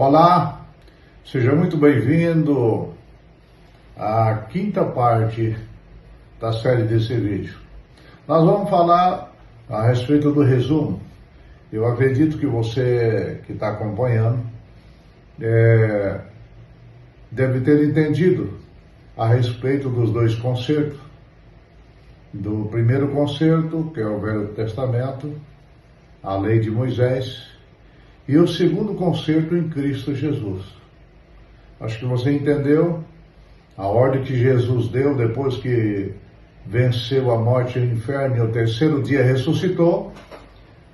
Olá, seja muito bem-vindo à quinta parte da série desse vídeo. Nós vamos falar a respeito do resumo. Eu acredito que você que está acompanhando deve ter entendido a respeito dos dois concertos. Do primeiro concerto, que é o Velho Testamento, a lei de Moisés, e o segundo concerto em Cristo Jesus. Acho que você entendeu a ordem que Jesus deu depois que venceu a morte e o inferno e ao terceiro dia ressuscitou.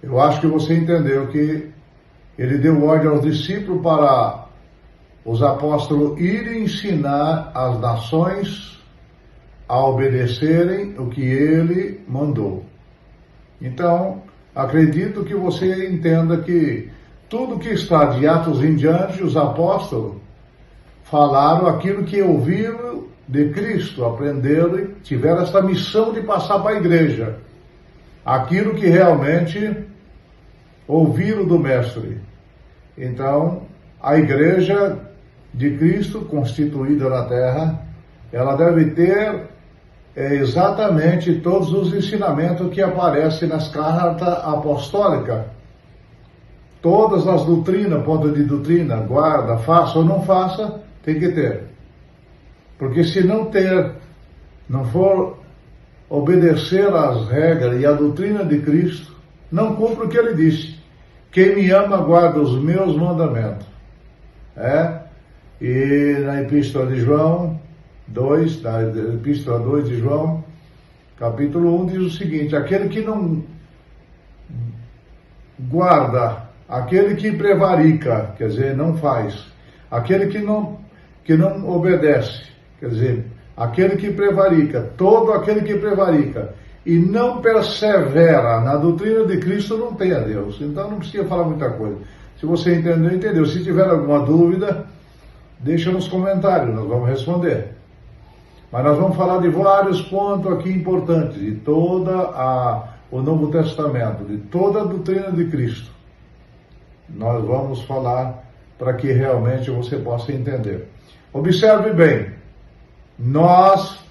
Eu acho que você entendeu que ele deu ordem aos discípulos para os apóstolos irem ensinar as nações a obedecerem o que ele mandou. Então, acredito que você entenda que tudo que está de Atos em diante, os apóstolos falaram aquilo que ouviram de Cristo, aprenderam e tiveram essa missão de passar para a igreja. Aquilo que realmente ouviram do Mestre. Então, a igreja de Cristo, constituída na terra, ela deve ter exatamente todos os ensinamentos que aparecem nas cartas apostólicas. Todas as doutrinas, ponto de doutrina, guarda, faça ou não faça, tem que ter. Porque se não ter, não for obedecer às regras e à doutrina de Cristo, não cumpre o que ele disse. Quem me ama, guarda os meus mandamentos. E na Epístola de João 2, na Epístola 2 de João, capítulo 1, diz o seguinte: aquele que não guarda, aquele que prevarica, quer dizer, não faz, aquele que não obedece, quer dizer, aquele que prevarica, todo aquele que prevarica e não persevera na doutrina de Cristo não tem a Deus. Então não precisa falar muita coisa. Se você entendeu, entendeu. Se tiver alguma dúvida, deixa nos comentários, nós vamos responder. Mas nós vamos falar de vários pontos aqui importantes, de o Novo Testamento, de toda a doutrina de Cristo. Nós vamos falar para que realmente você possa entender. Observe bem, nós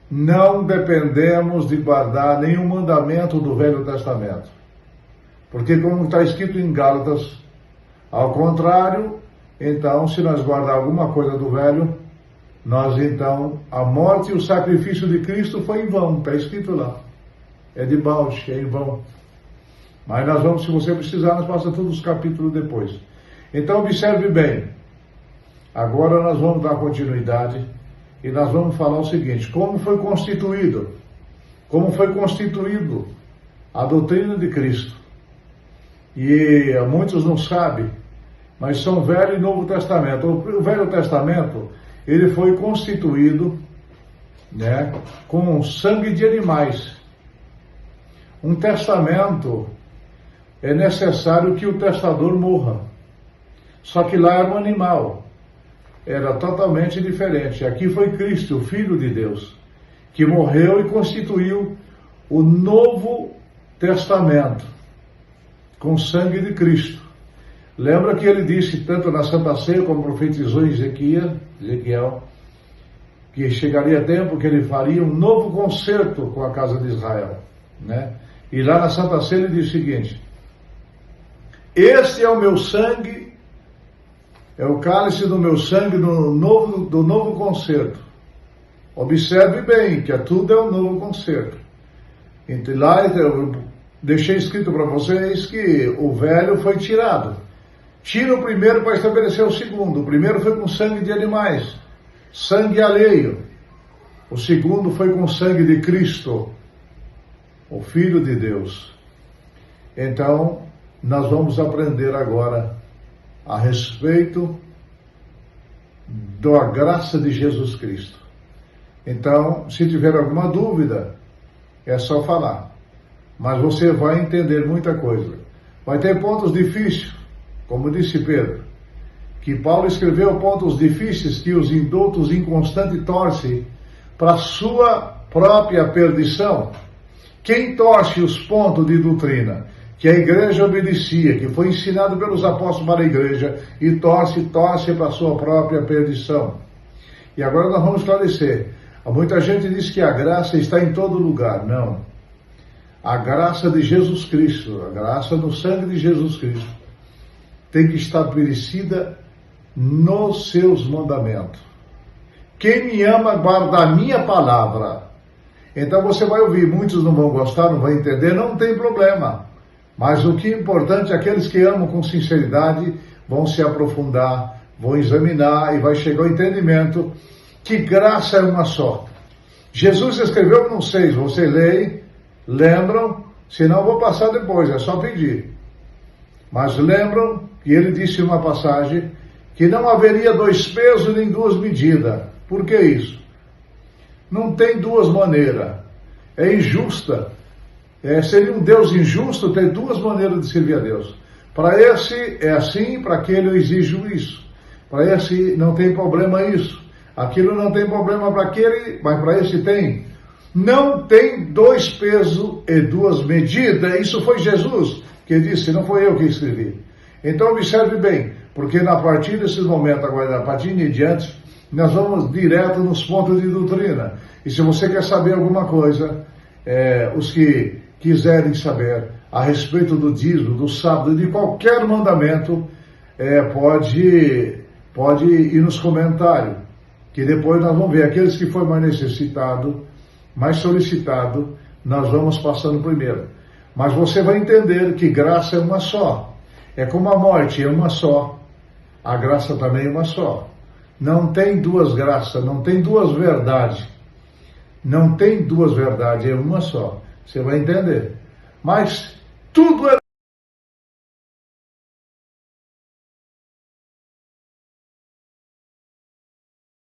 não dependemos de guardar nenhum mandamento do Velho Testamento. Porque como está escrito em Gálatas, ao contrário, então se nós guardar alguma coisa do Velho, nós então, a morte e o sacrifício de Cristo foi em vão, está escrito lá. É de balde, é em vão. Mas nós vamos, se você precisar, nós passamos todos os capítulos depois. Então observe bem. Agora nós vamos dar continuidade e nós vamos falar o seguinte: como foi constituído a doutrina de Cristo. E muitos não sabem, mas são Velho e Novo Testamento. O Velho Testamento, ele foi constituído, com sangue de animais. Um testamento é necessário que o testador morra. Só que lá era um animal. Era totalmente diferente. Aqui foi Cristo, o Filho de Deus, que morreu e constituiu o Novo Testamento com sangue de Cristo. Lembra que ele disse, tanto na Santa Ceia como profetizou em Ezequiel, que chegaria tempo que ele faria um novo concerto com a casa de Israel, E lá na Santa Ceia ele diz o seguinte: este é o meu sangue, é o cálice do meu sangue do novo concerto. Observe bem que tudo é um novo concerto. Então lá eu deixei escrito para vocês que o velho foi tirado. Tira o primeiro para estabelecer o segundo. O primeiro foi com sangue de animais, sangue alheio. O segundo foi com sangue de Cristo, o Filho de Deus. Então, nós vamos aprender agora a respeito da graça de Jesus Cristo. Então, se tiver alguma dúvida, é só falar. Mas você vai entender muita coisa. Vai ter pontos difíceis, como disse Pedro, que Paulo escreveu pontos difíceis que os indoutos inconstantes torcem para sua própria perdição. Quem torce os pontos de doutrina? que a igreja obedecia, que foi ensinado pelos apóstolos para a igreja e torce para a sua própria perdição. E agora nós vamos esclarecer. Muita gente diz que a graça está em todo lugar. Não. A graça de Jesus Cristo, a graça no sangue de Jesus Cristo, tem que estar estabelecida nos seus mandamentos. Quem me ama guarda a minha palavra. Então você vai ouvir, muitos não vão gostar, não vão entender, não tem problema. Mas o que é importante, aqueles que amam com sinceridade vão se aprofundar, vão examinar e vai chegar ao entendimento que graça é uma só. Jesus escreveu no 6, você lê, lembram, senão vou passar depois, é só pedir. Mas lembram que ele disse em uma passagem que não haveria 2 pesos nem 2 medidas. Por que isso? Não tem 2 maneiras. É injusta. Seria um Deus injusto ter 2 maneiras de servir a Deus. Para esse é assim, para aquele eu exijo isso. Para esse não tem problema isso. Aquilo não tem problema para aquele, mas para esse tem. Não tem 2 pesos e 2 medidas. Isso foi Jesus que disse, não foi eu que escrevi. Então observe bem, porque a partir desses momentos, agora, a partir de diante, nós vamos direto nos pontos de doutrina. E se você quer saber alguma coisa, os que quiserem saber a respeito do dízimo, do sábado, de qualquer mandamento, pode ir nos comentários, que depois nós vamos ver aqueles que for mais necessitado, mais solicitado, nós vamos passando primeiro. Mas você vai entender que graça é uma só. É como a morte é uma só, a graça também é uma só. Não tem 2 graças, não tem 2 verdades. Não tem 2 verdades, é uma só. Você vai entender. Mas tudo é